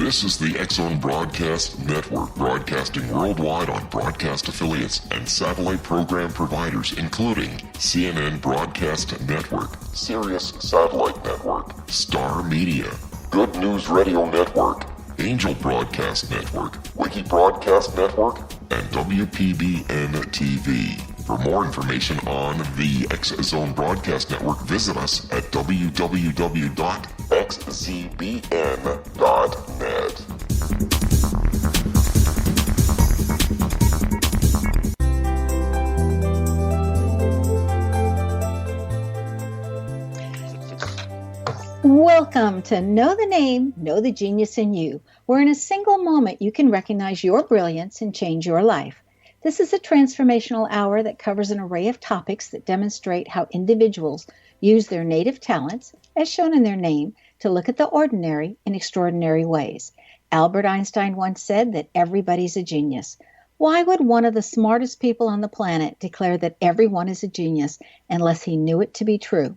This is the X-Zone Broadcast Network, broadcasting worldwide on broadcast affiliates and satellite program providers, including CNN Broadcast Network, Sirius Satellite Network, Star Media, Good News Radio Network, Angel Broadcast Network, Wiki Broadcast Network, and WPBN TV. For more information on the X-Zone Broadcast Network, visit us at www.xzbn.net. Welcome to Know the Name, Know the Genius in You, where in a single moment you can recognize your brilliance and change your life. This is a transformational hour that covers an array of topics that demonstrate how individuals use their native talents, as shown in their name, to look at the ordinary in extraordinary ways. Albert Einstein once said that everybody's a genius. Why would one of the smartest people on the planet declare that everyone is a genius unless he knew it to be true?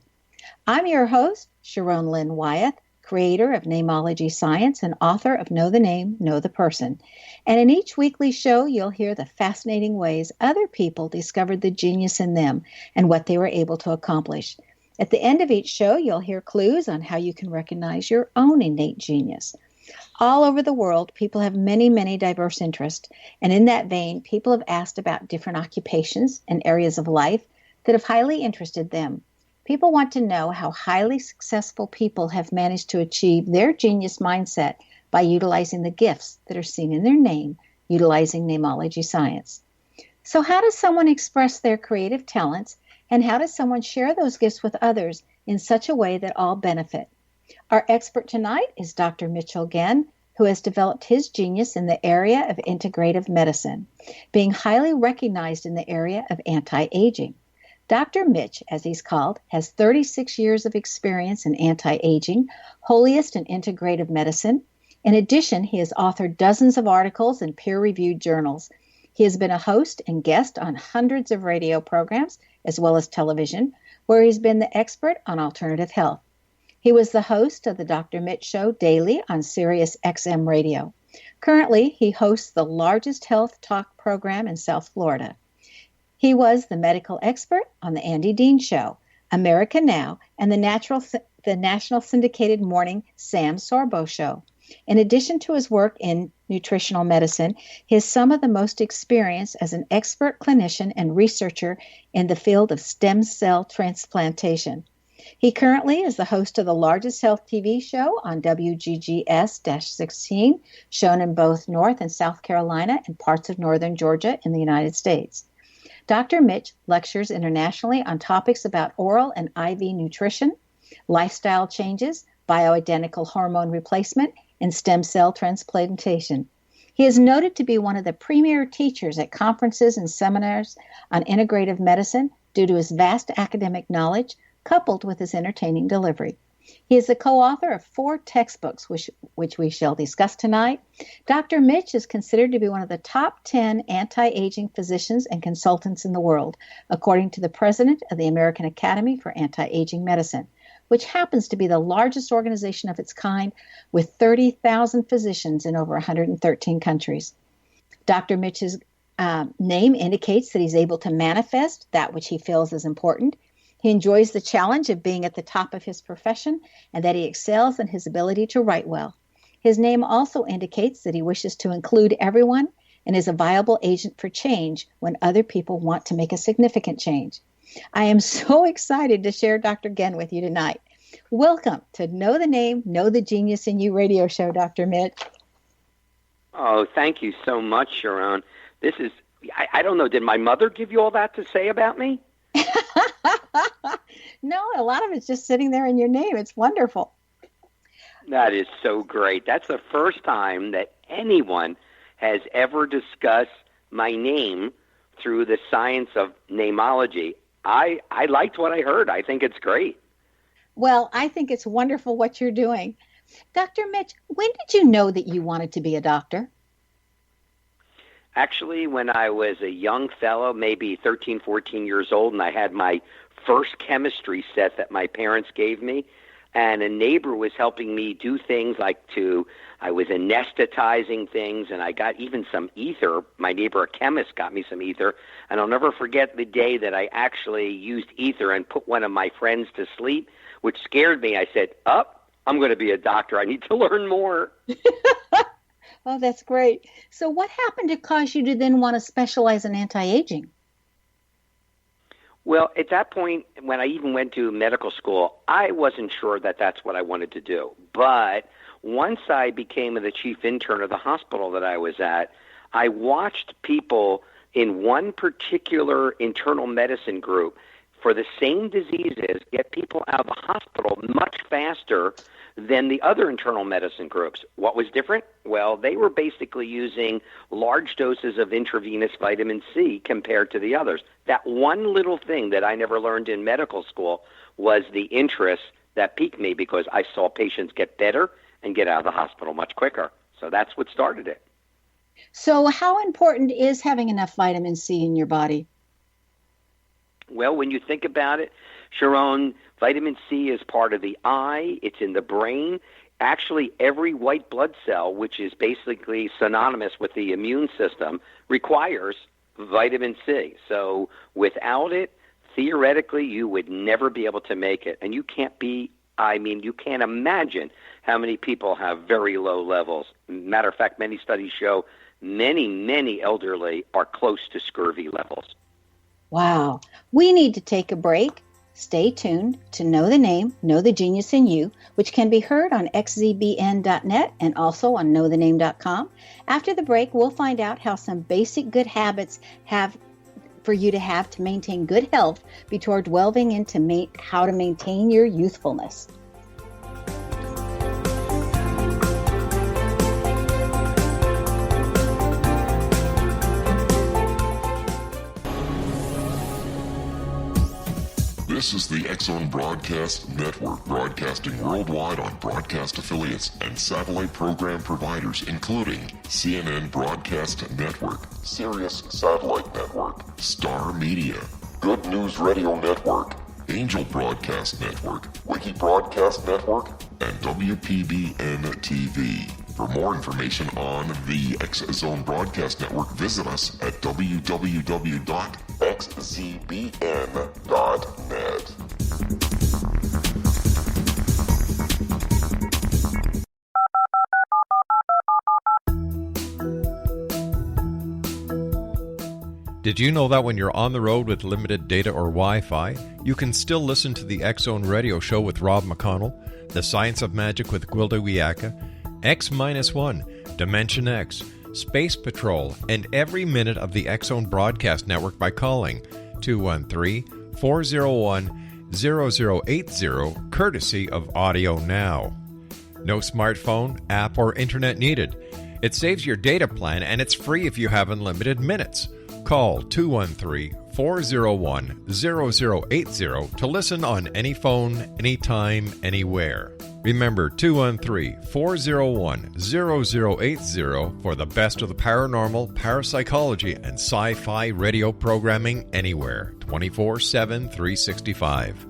I'm your host, Sharon Lynn Wyeth, creator of Namology Science and author of Know the Name, Know the Person. And in each weekly show, you'll hear the fascinating ways other people discovered the genius in them and what they were able to accomplish. At the end of each show, you'll hear clues on how you can recognize your own innate genius. All over the world, people have many, many diverse interests. And in that vein, people have asked about different occupations and areas of life that have highly interested them. People want to know how highly successful people have managed to achieve their genius mindset by utilizing the gifts that are seen in their name, utilizing namology science. So how does someone express their creative talents, and how does someone share those gifts with others in such a way that all benefit? Our expert tonight is Dr. Mitch Ghen, who has developed his genius in the area of integrative medicine, being highly recognized in the area of anti-aging. Dr. Mitch, as he's called, has 36 years of experience in anti-aging, holiest and integrative medicine. In addition, he has authored dozens of articles in peer-reviewed journals. He has been a host and guest on hundreds of radio programs, as well as television, where he's been the expert on alternative health. He was the host of the Dr. Mitch Show daily on Sirius XM Radio. Currently, he hosts the largest health talk program in South Florida. He was the medical expert on the Andy Dean Show, America Now, and the national syndicated morning Sam Sorbo Show. In addition to his work in nutritional medicine, he is some of the most experienced as an expert clinician and researcher in the field of stem cell transplantation. He currently is the host of the largest health TV show on WGGS-16, shown in both North and South Carolina and parts of northern Georgia in the United States. Dr. Mitch lectures internationally on topics about oral and IV nutrition, lifestyle changes, bioidentical hormone replacement, and stem cell transplantation. He is noted to be one of the premier teachers at conferences and seminars on integrative medicine due to his vast academic knowledge, coupled with his entertaining delivery. He is the co-author of 4 textbooks, which we shall discuss tonight. Dr. Mitch is considered to be one of the top 10 anti-aging physicians and consultants in the world, according to the president of the American Academy for Anti-Aging Medicine, which happens to be the largest organization of its kind with 30,000 physicians in over 113 countries. Dr. Mitch's name indicates that he's able to manifest that which he feels is important. He enjoys the challenge of being at the top of his profession and that he excels in his ability to write well. His name also indicates that he wishes to include everyone and is a viable agent for change when other people want to make a significant change. I am so excited to share Dr. Ghen with you tonight. Welcome to Know the Name, Know the Genius in You radio show, Dr. Mitch. Oh, thank you so much, Sharon. This is, I don't know, did my mother give you all that to say about me? No, a lot of it's just sitting there in your name. It's wonderful. That is so great. That's the first time that anyone has ever discussed my name through the science of namology. I liked what I heard. I think it's great. Well, I think it's wonderful what you're doing. Dr. Mitch, when did you know that you wanted to be a doctor? Actually, when I was a young fellow, maybe 13, 14 years old, and I had my first chemistry set that my parents gave me, and a neighbor was helping me do things I was anesthetizing things, and I got even some ether. My neighbor, a chemist, got me some ether, and I'll never forget the day that I actually used ether and put one of my friends to sleep, which scared me. I said, I'm going to be a doctor. I need to learn more. Oh, that's great. So what happened to cause you to then want to specialize in anti-aging? Well, at that point, when I even went to medical school, I wasn't sure that that's what I wanted to do. But once I became the chief intern of the hospital that I was at, I watched people in one particular internal medicine group for the same diseases get people out of the hospital much faster than the other internal medicine groups. What was different? Well, they were basically using large doses of intravenous vitamin C compared to the others. That one little thing that I never learned in medical school was the interest that piqued me, because I saw patients get better and get out of the hospital much quicker. So that's what started it. So how important is having enough vitamin C in your body? Well, when you think about it, Sharon, vitamin C is part of the eye. It's in the brain. Actually, every white blood cell, which is basically synonymous with the immune system, requires vitamin C. So without it, theoretically, you would never be able to make it. And you can't imagine how many people have very low levels. Matter of fact, many studies show many elderly are close to scurvy levels. Wow. We need to take a break. Stay tuned to Know the Name, Know the Genius in You, which can be heard on xzbn.net and also on knowthename.com. After the break, we'll find out how some basic good habits for you to have to maintain good health before delving into how to maintain your youthfulness. This is the X-Zone Broadcast Network, broadcasting worldwide on broadcast affiliates and satellite program providers, including CNN Broadcast Network, Sirius Satellite Network, Star Media, Good News Radio Network, Angel Broadcast Network, Wiki Broadcast Network, and WPBN TV. For more information on the X-Zone Broadcast Network, visit us at www.xzbn.net. Did you know that when you're on the road with limited data or Wi-Fi, you can still listen to the X-Zone Radio Show with Rob McConnell, The Science of Magic with Gwilda Wiyaka, X-1, Dimension X, Space Patrol, and every minute of the X-Zone Broadcast Network by calling 213-401-0080, courtesy of Audio Now. No smartphone, app, or internet needed. It saves your data plan, and it's free if you have unlimited minutes. Call 213-401-0080 to listen on any phone, anytime, anywhere. Remember 213-401-0080 for the best of the paranormal, parapsychology, and sci-fi radio programming anywhere, 24/7, 365.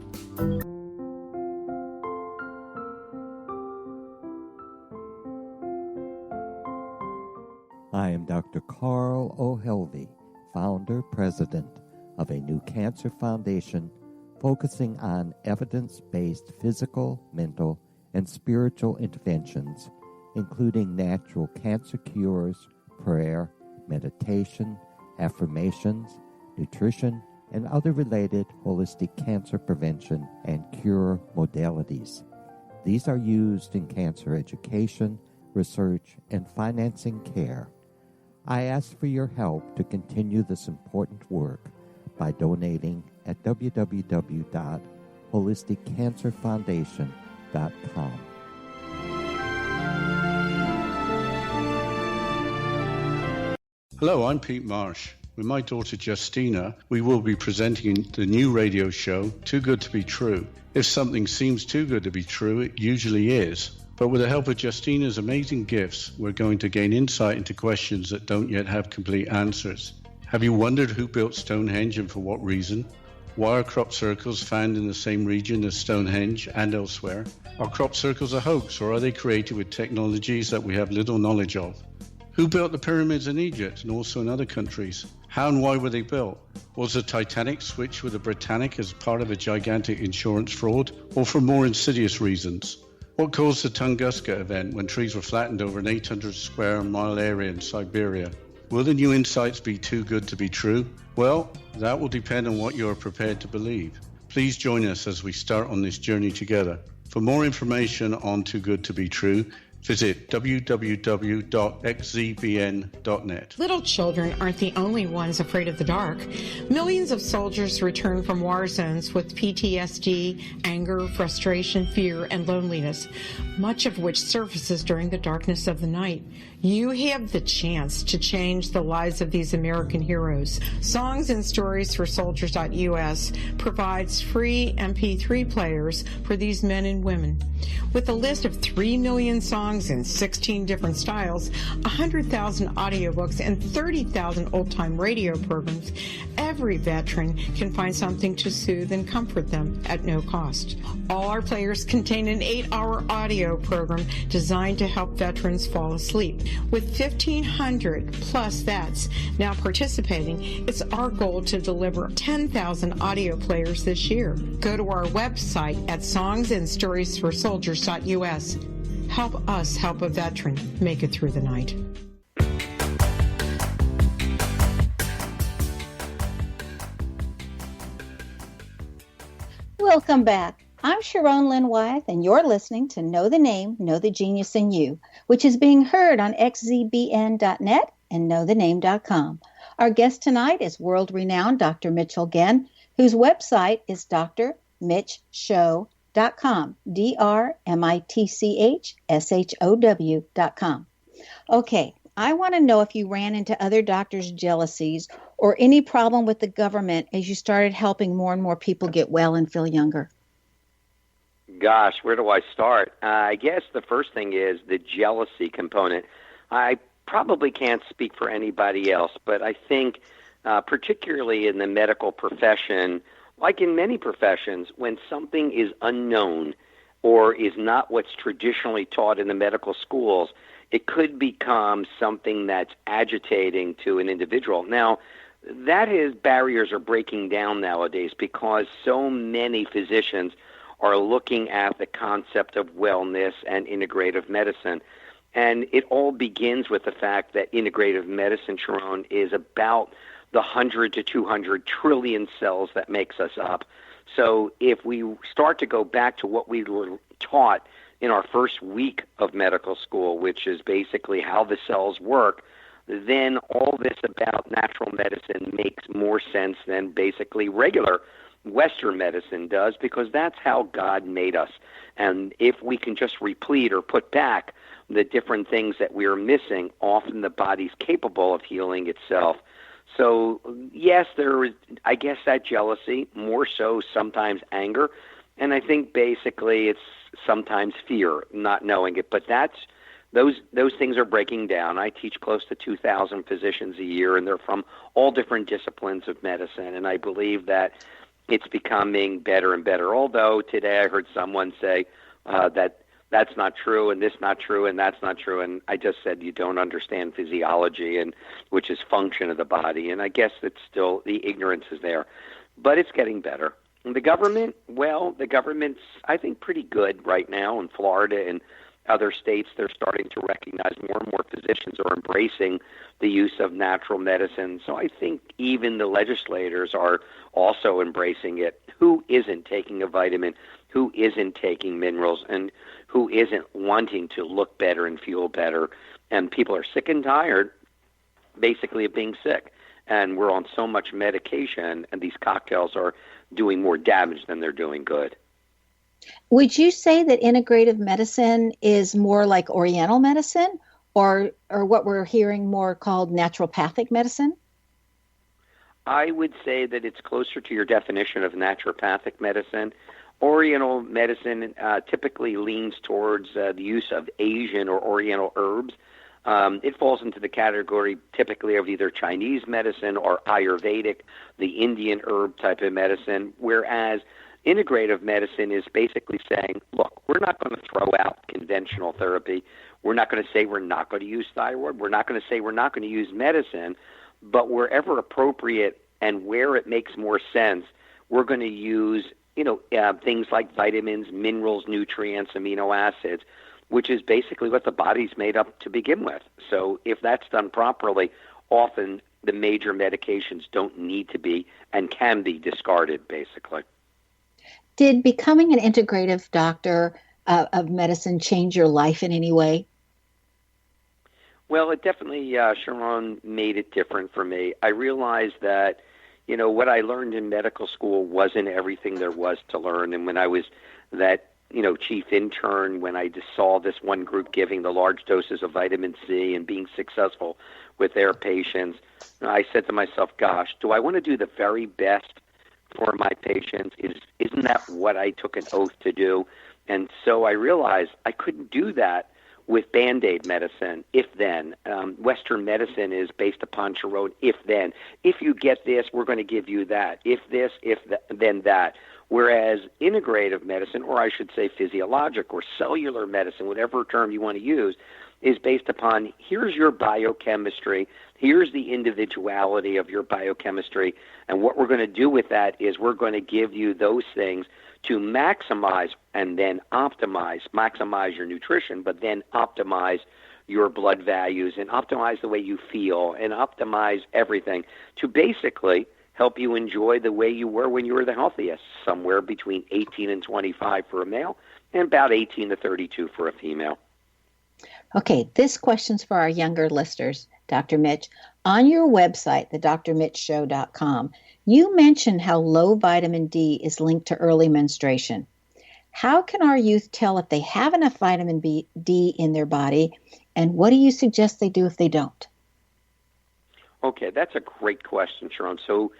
I am Dr. Carl O'Helvey, founder, president of a new cancer foundation focusing on evidence-based physical, mental, and spiritual interventions, including natural cancer cures, prayer, meditation, affirmations, nutrition, and other related holistic cancer prevention and cure modalities. These are used in cancer education, research, and financing care. I ask for your help to continue this important work by donating at www.holisticcancerfoundation.com. Hello, I'm Pete Marsh. With my daughter Justina, we will be presenting the new radio show, Too Good to Be True. If something seems too good to be true, it usually is. But with the help of Justina's amazing gifts, we're going to gain insight into questions that don't yet have complete answers. Have you wondered who built Stonehenge and for what reason? Why are crop circles found in the same region as Stonehenge and elsewhere? Are crop circles a hoax, or are they created with technologies that we have little knowledge of? Who built the pyramids in Egypt and also in other countries? How and why were they built? Was the Titanic switched with the Britannic as part of a gigantic insurance fraud, or for more insidious reasons? What caused the Tunguska event when trees were flattened over an 800 square mile area in Siberia? Will the new insights be too good to be true? Well, that will depend on what you are prepared to believe. Please join us as we start on this journey together. For more information on Too Good to Be True, visit www.xzbn.net. Little children aren't the only ones afraid of the dark. Millions of soldiers return from war zones with PTSD, anger, frustration, fear, and loneliness, much of which surfaces during the darkness of the night. You have the chance to change the lives of these American heroes. Songs and Stories for Soldiers.us provides free MP3 players for these men and women. With a list of 3 million songs in 16 different styles, 100,000 audiobooks, and 30,000 old-time radio programs, every veteran can find something to soothe and comfort them at no cost. All our players contain an 8-hour audio program designed to help veterans fall asleep. With 1,500 plus vets now participating, it's our goal to deliver 10,000 audio players this year. Go to our website at songsandstoriesforsoldiers.us. Help us help a veteran make it through the night. Welcome back. I'm Sharon Lynn Wyeth, and you're listening to Know the Name, Know the Genius in You, which is being heard on xzbn.net and knowthename.com. Our guest tonight is world-renowned Dr. Mitchell Ghen, whose website is drmitchshow.com, drmitchshow.com. Okay, I want to know if you ran into other doctors' jealousies or any problem with the government as you started helping more and more people get well and feel younger. Gosh, where do I start? I guess the first thing is the jealousy component. I probably can't speak for anybody else, but I think particularly in the medical profession, like in many professions, when something is unknown or is not what's traditionally taught in the medical schools, it could become something that's agitating to an individual. Now, barriers are breaking down nowadays because so many physicians are looking at the concept of wellness and integrative medicine. And it all begins with the fact that integrative medicine, Sharon, is about the 100 to 200 trillion cells that makes us up. So if we start to go back to what we were taught in our first week of medical school, which is basically how the cells work, then all this about natural medicine makes more sense than basically regular Western medicine does, because that's how God made us. And if we can just replete or put back the different things that we're missing, often the body's capable of healing itself. So, yes, there is, I guess, that jealousy, more so sometimes anger. And I think basically it's sometimes fear, not knowing it. But those things are breaking down. I teach close to 2,000 physicians a year, and they're from all different disciplines of medicine. And I believe that it's becoming better and better. Although today I heard someone say that that's not true, and this not true, and that's not true. And I just said you don't understand physiology, and which is function of the body. And I guess it's still, the ignorance is there. But it's getting better. And the government, well, the government's, I think, pretty good right now in Florida and other states. They're starting to recognize more and more physicians are embracing the use of natural medicine. So I think even the legislators are also embracing it. Who isn't taking a vitamin? Who isn't taking minerals? And who isn't wanting to look better and feel better? And people are sick and tired, basically, of being sick. And we're on so much medication, and these cocktails are doing more damage than they're doing good. Would you say that integrative medicine is more like Oriental medicine, or what we're hearing more called naturopathic medicine? I would say that it's closer to your definition of naturopathic medicine. Oriental medicine typically leans towards the use of Asian or Oriental herbs. It falls into the category typically of either Chinese medicine or Ayurvedic, the Indian herb type of medicine, whereas integrative medicine is basically saying, look, we're not going to throw out conventional therapy. We're not going to say we're not going to use thyroid. We're not going to say we're not going to use medicine, but wherever appropriate and where it makes more sense, we're going to use, things like vitamins, minerals, nutrients, amino acids, which is basically what the body's made up to begin with. So if that's done properly, often the major medications don't need to be and can be discarded, basically. Did becoming an integrative doctor of medicine change your life in any way? Well, it definitely, Sharon, made it different for me. I realized that, what I learned in medical school wasn't everything there was to learn. And when I was that, chief intern, when I just saw this one group giving the large doses of vitamin C and being successful with their patients, I said to myself, gosh, do I want to do the very best for my patients? Isn't that what I took an oath to do? And so I realized I couldn't do that with Band-Aid medicine, if then. Western medicine is based upon Sharon, if then. If you get this, we're going to give you that. If this, then that. Whereas integrative medicine, or I should say physiologic or cellular medicine, whatever term you want to use, is based upon here's your biochemistry, here's the individuality of your biochemistry, and what we're going to do with that is we're going to give you those things to maximize and then maximize your nutrition, but then optimize your blood values and optimize the way you feel and optimize everything to basically help you enjoy the way you were when you were the healthiest, somewhere between 18 and 25 for a male and about 18 to 32 for a female. Okay, this question's for our younger listeners, Dr. Mitch. On your website, thedrmitchshow.com, you mentioned how low vitamin D is linked to early menstruation. How can our youth tell if they have enough vitamin D in their body, and what do you suggest they do if they don't? Okay, that's a great question, Sharon. So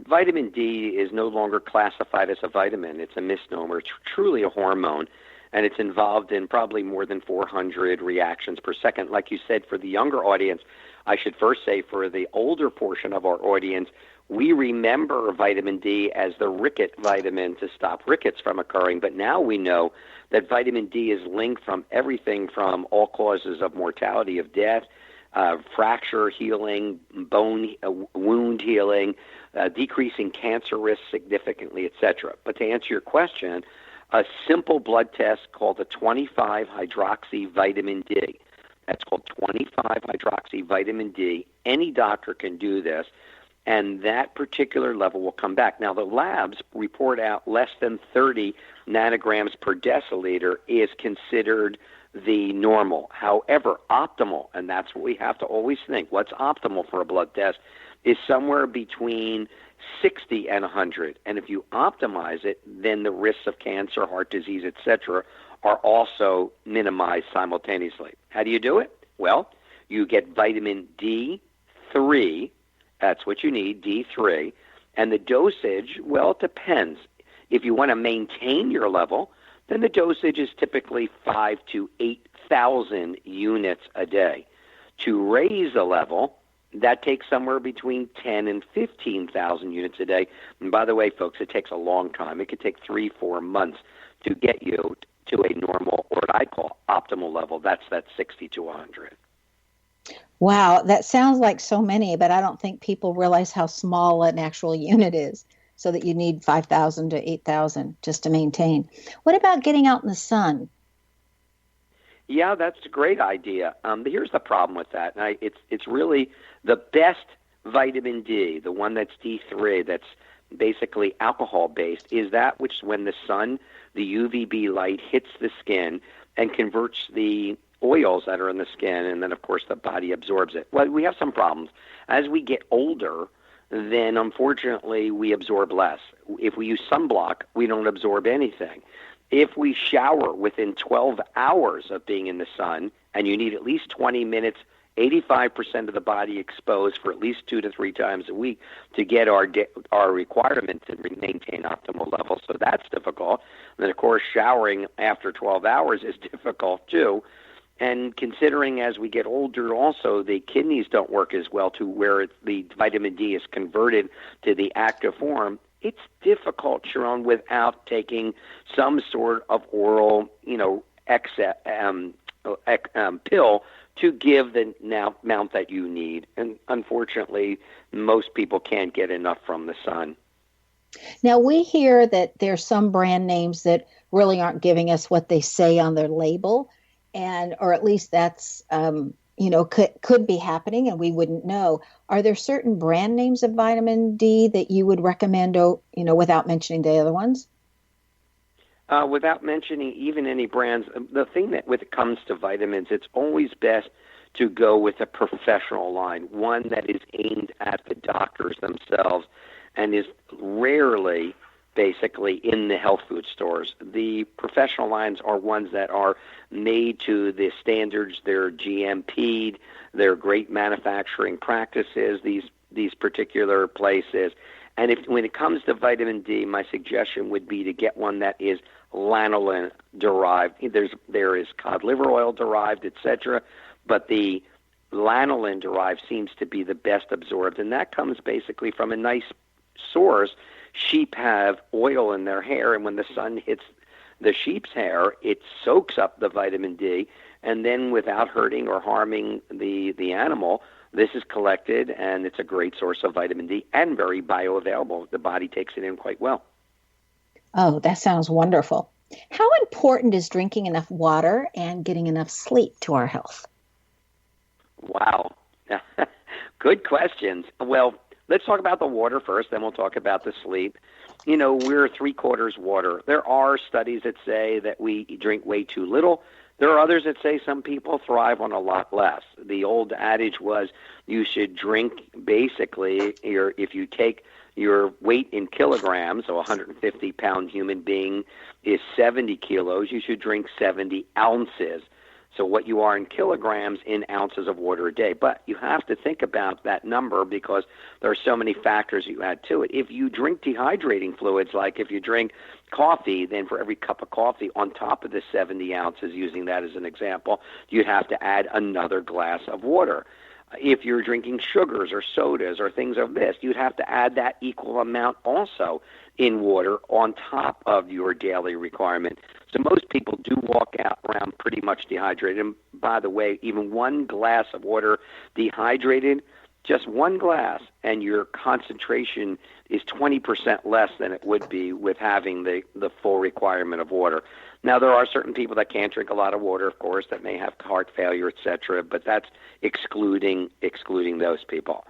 vitamin D is no longer classified as a vitamin. It's a misnomer. It's truly a hormone, and it's involved in probably more than 400 reactions per second. Like you said, for the younger audience, I should first say for the older portion of our audience, we remember vitamin D as the ricket vitamin to stop rickets from occurring, but now we know that vitamin D is linked from everything from all causes of mortality, of death, fracture healing, bone wound healing, decreasing cancer risk significantly, etc. But to answer your question, a simple blood test called the 25-hydroxy vitamin D. That's called 25-hydroxy vitamin D. Any doctor can do this, and that particular level will come back. Now, the labs report out less than 30 nanograms per deciliter is considered the normal. However, optimal, and that's what we have to always think, what's optimal for a blood test, is somewhere between 60 and 100. And if you optimize it, then the risks of cancer, heart disease, etc., are also minimized simultaneously. How do you do it? Well, you get vitamin D3. That's what you need, D3. And the dosage, well, it depends. If you want to maintain your level, then the dosage is typically 5,000 to 8,000 units a day. To raise the level, that takes somewhere between 10 and 15,000 units a day. And by the way, folks, it takes a long time. It could take 3-4 months to get you to a normal, or what I call optimal level. That's that 60 to 100. Wow, that sounds like so many, but I don't think people realize how small an actual unit is, so that you need 5,000 to 8,000 just to maintain. What about getting out in the sun? Yeah, that's a great idea. Here's the problem with that. It's really the best vitamin D, the one that's D3, that's basically alcohol-based, is that which when the sun, the UVB light, hits the skin and converts the oils that are in the skin, and then, of course, the body absorbs it. Well, we have some problems. As we get older, then, unfortunately, we absorb less. If we use sunblock, we don't absorb anything. If we shower within 12 hours of being in the sun, and you need at least 20 minutes, 85% of the body exposed for at least 2 to 3 times a week to get our requirement to maintain optimal levels. So that's difficult. And then, of course, showering after 12 hours is difficult, too. And considering as we get older also, the kidneys don't work as well to where the vitamin D is converted to the active form, it's difficult, Sharon, without taking some sort of oral, pill to give the amount that you need. And unfortunately, most people can't get enough from the sun. Now, we hear that there's some brand names that really aren't giving us what they say on their label, or at least that's, could be happening and we wouldn't know. Are there certain brand names of vitamin D that you would recommend, without mentioning the other ones? Without mentioning even any brands, the thing that when it comes to vitamins, it's always best to go with a professional line, one that is aimed at the doctors themselves and is rarely basically in the health food stores. The professional lines are ones that are made to the standards, they're GMP'd, they're great manufacturing practices, these particular places. And when it comes to vitamin D, my suggestion would be to get one that is lanolin derived. There is cod liver oil derived, etc., but the lanolin derived seems to be the best absorbed, and that comes basically from a nice source. Sheep have oil in their hair, and when the sun hits the sheep's hair, it soaks up the vitamin D, and then without hurting or harming the animal, this is collected, and it's a great source of vitamin D and very bioavailable. The body takes it in quite well. Oh, that sounds wonderful. How important is drinking enough water and getting enough sleep to our health? Wow. Good questions. Well, let's talk about the water first, then we'll talk about the sleep. We're 3/4 water. There are studies that say that we drink way too little. There are others that say some people thrive on a lot less. The old adage was you should drink basically, if you take your weight in kilograms, so a 150-pound human being is 70 kilos, you should drink 70 ounces. So what you are in kilograms in ounces of water a day. But you have to think about that number because there are so many factors you add to it. If you drink dehydrating fluids, like if you drink coffee, then for every cup of coffee on top of the 70 ounces, using that as an example, you'd have to add another glass of water. If you're drinking sugars or sodas or things of this, you'd have to add that equal amount also in water on top of your daily requirement. So most people do walk out around pretty much dehydrated. And by the way, even one glass of water dehydrated, just one glass, and your concentration is 20% less than it would be with having the full requirement of water. Now, there are certain people that can't drink a lot of water, of course, that may have heart failure, etc., but that's excluding those people.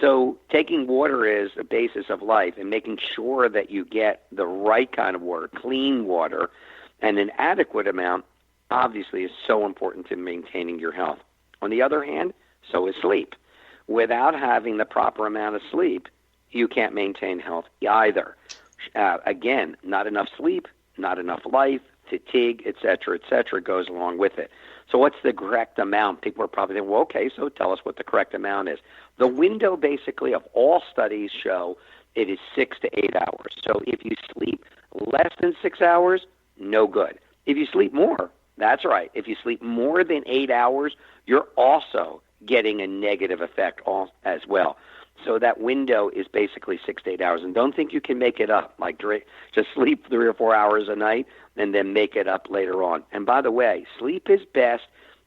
So taking water is the basis of life, and making sure that you get the right kind of water, clean water, and an adequate amount, obviously is so important to maintaining your health. On the other hand, so is sleep. Without having the proper amount of sleep, you can't maintain health either. Again, not enough sleep, not enough life, fatigue, et cetera, goes along with it. So what's the correct amount? People are probably thinking, well, okay, so tell us what the correct amount is. The window basically of all studies show it is 6 to 8 hours. So if you sleep less than 6 hours, no good. If you sleep more, that's right. If you sleep more than 8 hours, you're also getting a negative effect as well. So that window is basically 6 to 8 hours. And don't think you can make it up, like just sleep 3 or 4 hours a night and then make it up later on. And by the way, sleep is best,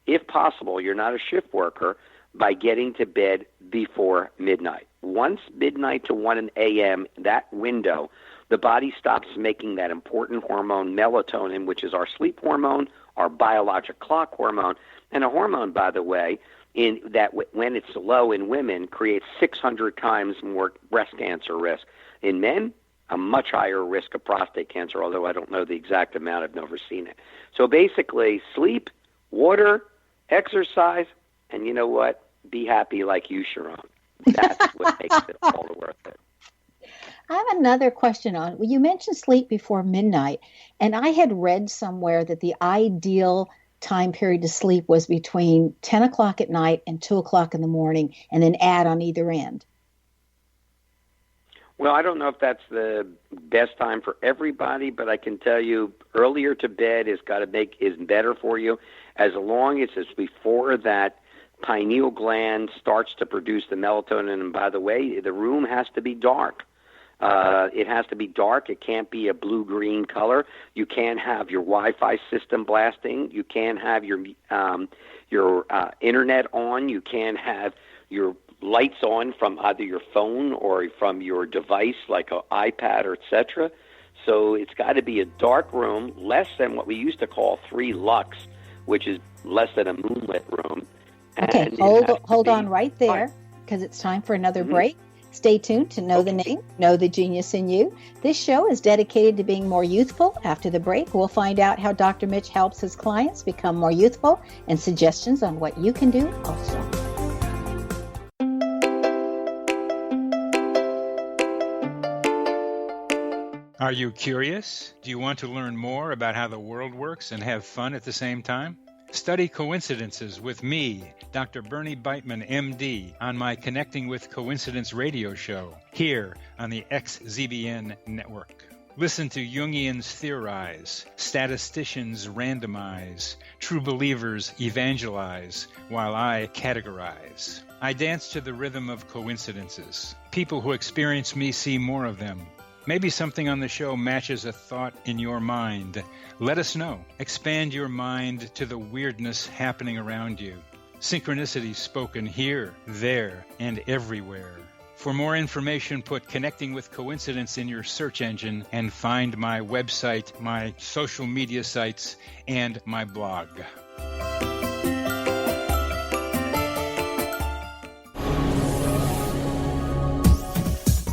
if possible, you're not a shift worker, by getting to bed before midnight. Once midnight to 1 a.m., that window, the body stops making that important hormone melatonin, which is our sleep hormone, our biologic clock hormone, and a hormone, by the way, in that when it's low in women, creates 600 times more breast cancer risk. In men, a much higher risk of prostate cancer, although I don't know the exact amount. I've never seen it. So basically, sleep, water, exercise, and you know what? Be happy like you, Sharon. That's what makes it all worth it. I have another question on, well, you mentioned sleep before midnight, and I had read somewhere that the ideal time period to sleep was between 10 o'clock at night and 2 o'clock in the morning, and then add on either end. Well, I don't know if that's the best time for everybody, but I can tell you earlier to bed is better for you, as long as it's before that pineal gland starts to produce the melatonin. And by the way, the room has to be dark. It has to be dark. It can't be a blue-green color. You can't have your Wi-Fi system blasting. You can't have your internet on. You can't have your lights on from either your phone or from your device like an iPad or etc. So it's got to be a dark room, less than what we used to call 3 lux, which is less than a moonlit room. Okay, hold on right there, because it's time for another break. Stay tuned to Know the Name, Know the Genius in You. This show is dedicated to being more youthful. After the break, we'll find out how Dr. Mitch helps his clients become more youthful and suggestions on what you can do also. Are you curious? Do you want to learn more about how the world works and have fun at the same time? Study coincidences with me, Dr. Bernie Beitman, MD, on my Connecting with Coincidence radio show, here on the XZBN network. Listen to Jungians theorize, statisticians randomize, true believers evangelize, while I categorize. I dance to the rhythm of coincidences. People who experience me see more of them. Maybe something on the show matches a thought in your mind. Let us know. Expand your mind to the weirdness happening around you. Synchronicity spoken here, there, and everywhere. For more information, put Connecting with Coincidence in your search engine and find my website, my social media sites, and my blog.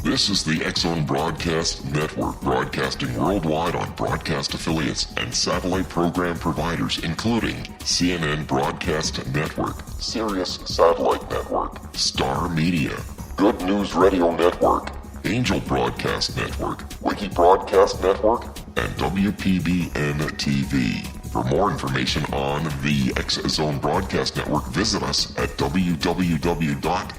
This is the X-Zone Broadcast Network, broadcasting worldwide on broadcast affiliates and satellite program providers, including CNN Broadcast Network, Sirius Satellite Network, Star Media, Good News Radio Network, Angel Broadcast Network, Wiki Broadcast Network, and WPBN TV. For more information on the X-Zone Broadcast Network, visit us at www.xzbn.net.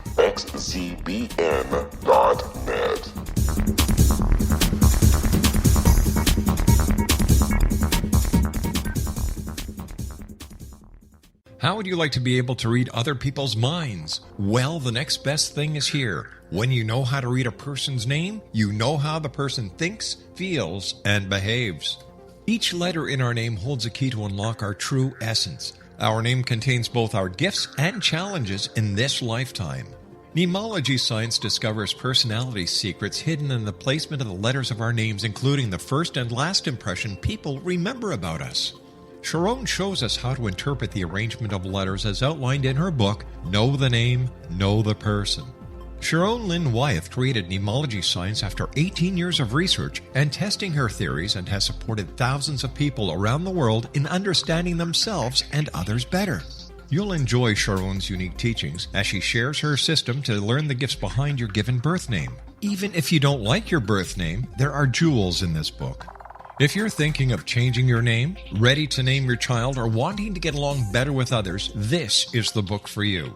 How would you like to be able to read other people's minds? Well, the next best thing is here. When you know how to read a person's name, you know how the person thinks, feels, and behaves. Each letter in our name holds a key to unlock our true essence. Our name contains both our gifts and challenges in this lifetime. Mnemology science discovers personality secrets hidden in the placement of the letters of our names, including the first and last impression people remember about us. Sharon shows us how to interpret the arrangement of letters as outlined in her book, Know the Name, Know the Person. Sharon Lynn Wyeth created mnemology science after 18 years of research and testing her theories, and has supported thousands of people around the world in understanding themselves and others better. You'll enjoy Sharon's unique teachings as she shares her system to learn the gifts behind your given birth name. Even if you don't like your birth name, there are jewels in this book. If you're thinking of changing your name, ready to name your child, or wanting to get along better with others, this is the book for you.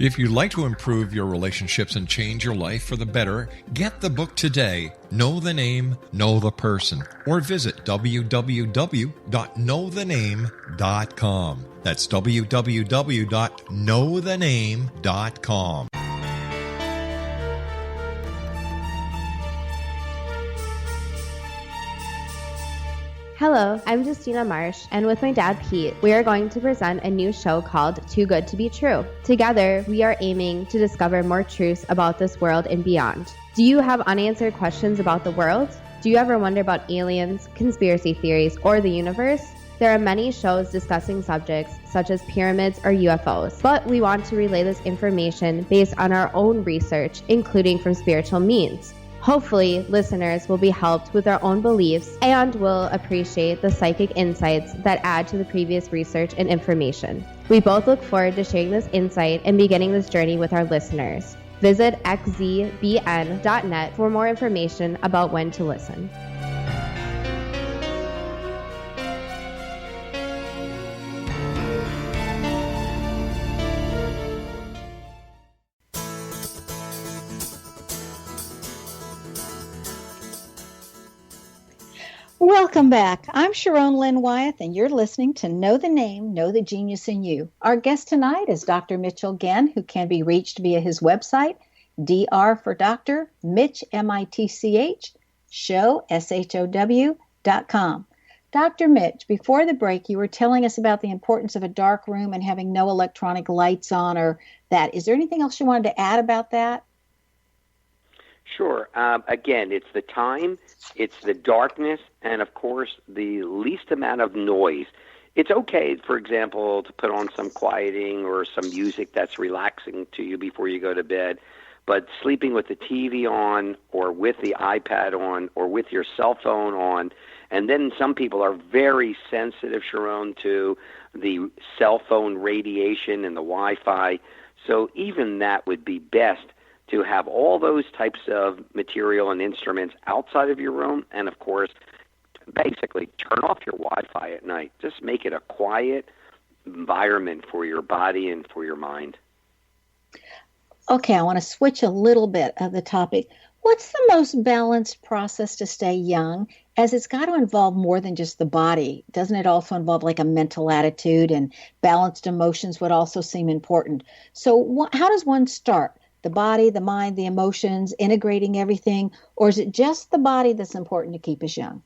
If you'd like to improve your relationships and change your life for the better, get the book today, Know the Name, Know the Person, or visit www.knowthename.com. That's www.knowthename.com. Hello, I'm Justina Marsh, and with my dad Pete, we are going to present a new show called Too Good to Be True. Together, we are aiming to discover more truths about this world and beyond. Do you have unanswered questions about the world? Do you ever wonder about aliens, conspiracy theories, or the universe? There are many shows discussing subjects such as pyramids or UFOs, but we want to relay this information based on our own research, including from spiritual means. Hopefully, listeners will be helped with their own beliefs and will appreciate the psychic insights that add to the previous research and information. We both look forward to sharing this insight and beginning this journey with our listeners. Visit xzbn.net for more information about when to listen. Welcome back. I'm Sharon Lynn Wyeth, and you're listening to Know the Name, Know the Genius in You. Our guest tonight is Dr. Mitchell Ghen, who can be reached via his website, Dr. for Doctor, Mitch, M-I-T-C-H, show, SHOW.com. Dr. Mitch, before the break, you were telling us about the importance of a dark room and having no electronic lights on or that. Is there anything else you wanted to add about that? Sure. Again, it's the time, it's the darkness, and of course, the least amount of noise. It's okay, for example, to put on some quieting or some music that's relaxing to you before you go to bed, but sleeping with the TV on or with the iPad on or with your cell phone on, and then some people are very sensitive, Sharon, to the cell phone radiation and the Wi-Fi, so even that would be best to have all those types of material and instruments outside of your room, and of course, basically turn off your Wi-Fi at night. Just make it a quiet environment for your body and for your mind. Okay, I want to switch a little bit of the topic. What's the most balanced process to stay young, as it's got to involve more than just the body? Doesn't it also involve like a mental attitude, and balanced emotions would also seem important? So how does one start? The body, the mind, the emotions, integrating everything, or is it just the body that's important to keep us young?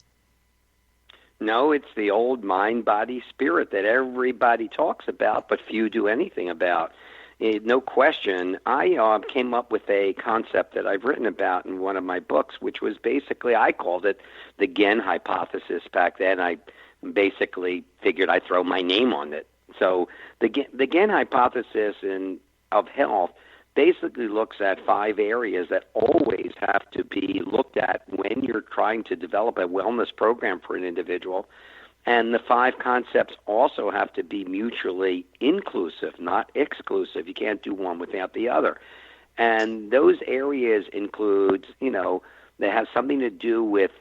No, it's the old mind, body, spirit that everybody talks about, but few do anything about. No question. I came up with a concept that I've written about in one of my books, which was basically, I called it the Ghen hypothesis back then. I basically figured I'd throw my name on it. So the Ghen hypothesis of health basically looks at 5 areas that always have to be looked at when you're trying to develop a wellness program for an individual. And the 5 concepts also have to be mutually inclusive, not exclusive. You can't do one without the other. And those areas include, they have something to do with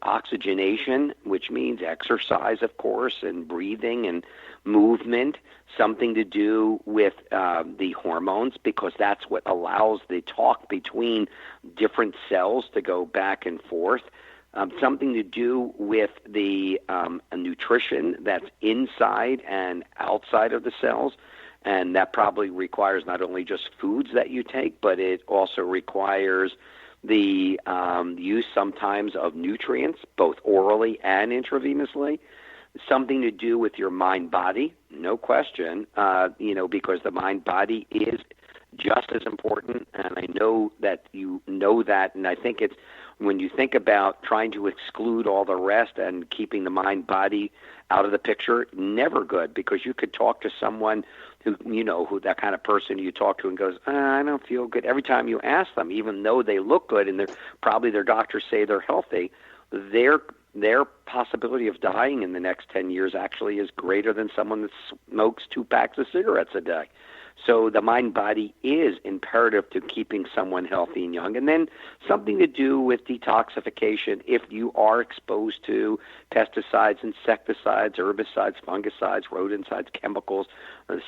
oxygenation, which means exercise, of course, and breathing and movement, something to do with the hormones, because that's what allows the talk between different cells to go back and forth, something to do with the nutrition that's inside and outside of the cells, and that probably requires not only just foods that you take, but it also requires the use sometimes of nutrients, both orally and intravenously. Something to do with your mind-body, no question, because the mind-body is just as important, and I know that you know that, and I think it's when you think about trying to exclude all the rest and keeping the mind-body out of the picture, never good, because you could talk to someone who that kind of person you talk to and goes, I don't feel good. Every time you ask them, even though they look good and probably their doctors say they're healthy, their possibility of dying in the next 10 years actually is greater than someone that smokes 2 packs of cigarettes a day. So the mind-body is imperative to keeping someone healthy and young. And then something to do with detoxification. If you are exposed to pesticides, insecticides, herbicides, fungicides, rodenticides, chemicals,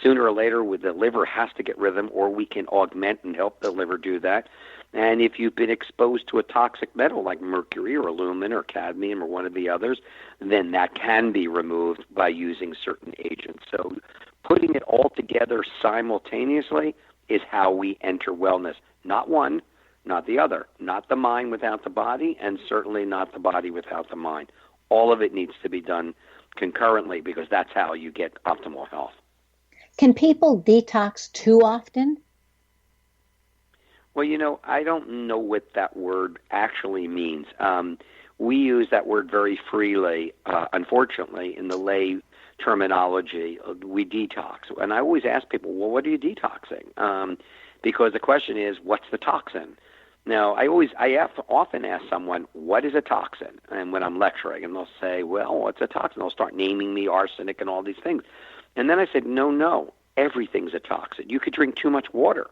sooner or later the liver has to get rid of them, or we can augment and help the liver do that. And if you've been exposed to a toxic metal like mercury or aluminum or cadmium or one of the others, then that can be removed by using certain agents. So putting it all together simultaneously is how we enter wellness. Not one, not the other. Not the mind without the body, and certainly not the body without the mind. All of it needs to be done concurrently, because that's how you get optimal health. Can people detox too often? Well, I don't know what that word actually means. We use that word very freely, unfortunately, in the lay terminology. We detox. And I always ask people, well, what are you detoxing? Because the question is, what's the toxin? Now, I often ask someone, what is a toxin? And when I'm lecturing, and they'll say, well, what's a toxin? They'll start naming me arsenic and all these things. And then I said, no, everything's a toxin. You could drink too much water,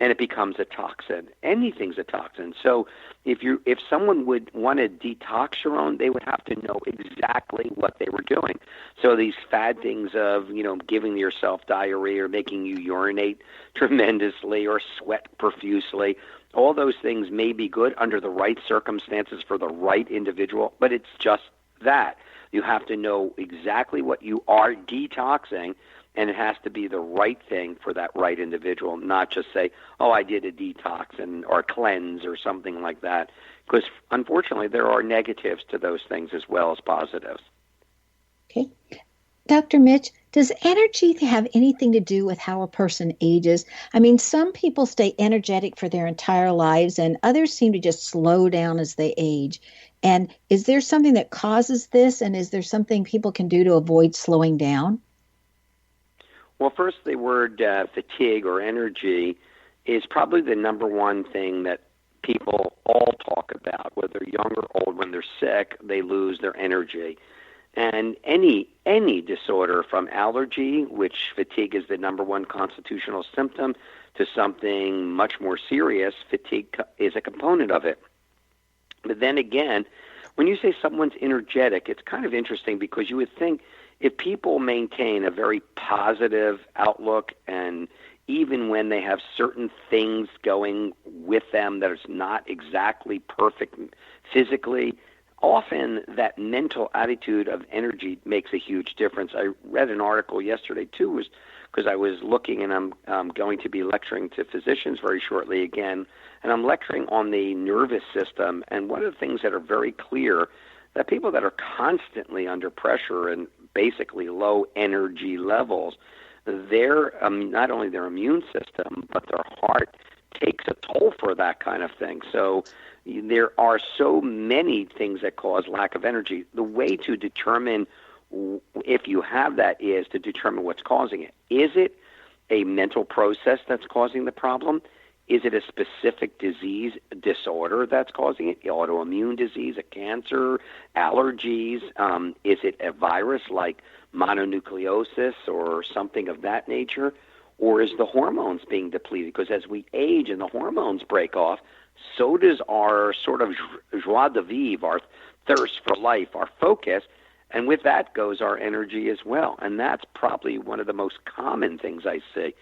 and it becomes a toxin. Anything's a toxin. So if someone would want to detox your own, they would have to know exactly what they were doing. So these fad things of, giving yourself diarrhea or making you urinate tremendously or sweat profusely, all those things may be good under the right circumstances for the right individual, but it's just that. You have to know exactly what you are detoxing, and it has to be the right thing for that right individual, not just say, oh, I did a detox or cleanse or something like that, because unfortunately there are negatives to those things as well as positives. Okay. Dr. Mitch, does energy have anything to do with how a person ages? I mean, some people stay energetic for their entire lives, and others seem to just slow down as they age. And is there something that causes this, and is there something people can do to avoid slowing down? Well, first, the word fatigue or energy is probably the number one thing that people all talk about, whether young or old. When they're sick, they lose their energy. And any disorder, from allergy, which fatigue is the number one constitutional symptom, to something much more serious, fatigue is a component of it. But then again, when you say someone's energetic, it's kind of interesting, because you would think if people maintain a very positive outlook, and even when they have certain things going with them that is not exactly perfect physically, often that mental attitude of energy makes a huge difference. I read an article yesterday, too, was because I was looking, and I'm going to be lecturing to physicians very shortly again, and I'm lecturing on the nervous system. And one of the things that are very clear, that people that are constantly under pressure and basically low energy levels, their not only their immune system, but their heart takes a toll for that kind of thing. So there are so many things that cause lack of energy. The way to determine if you have that is to determine what's causing it. Is it a mental process that's causing the problem? Is it a specific disease, disorder that's causing it? Autoimmune disease, a cancer, allergies? Is it a virus like mononucleosis or something of that nature? Or is the hormones being depleted? Because as we age and the hormones break off, so does our sort of joie de vivre, our thirst for life, our focus, and with that goes our energy as well. And that's probably one of the most common things I see.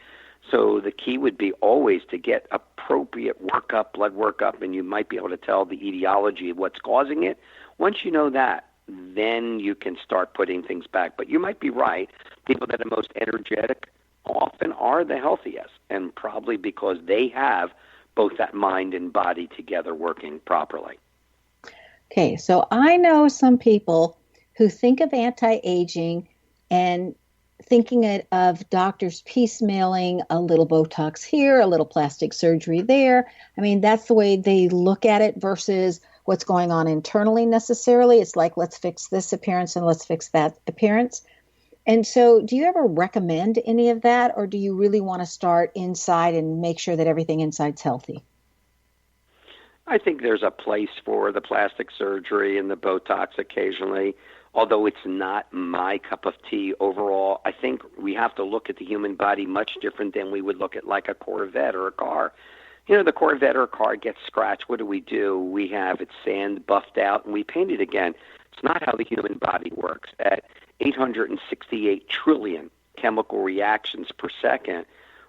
So the key would be always to get appropriate workup, blood workup, and you might be able to tell the etiology of what's causing it. Once you know that, then you can start putting things back. But you might be right. People that are most energetic often are the healthiest, and probably because they have both that mind and body together working properly. Okay, so I know some people who think of anti-aging and thinking of doctors piecemealing a little Botox here, a little plastic surgery there. I mean, that's the way they look at it versus what's going on internally necessarily. It's like, let's fix this appearance and let's fix that appearance. And so do you ever recommend any of that, or do you really want to start inside and make sure that everything inside's healthy? I think there's a place for the plastic surgery and the Botox occasionally, although it's not my cup of tea overall. I think we have to look at the human body much different than we would look at like a Corvette or a car. You know, the Corvette or a car gets scratched. What do? We have it sand buffed out and we paint it again. It's not how the human body works. At 868 trillion chemical reactions per second,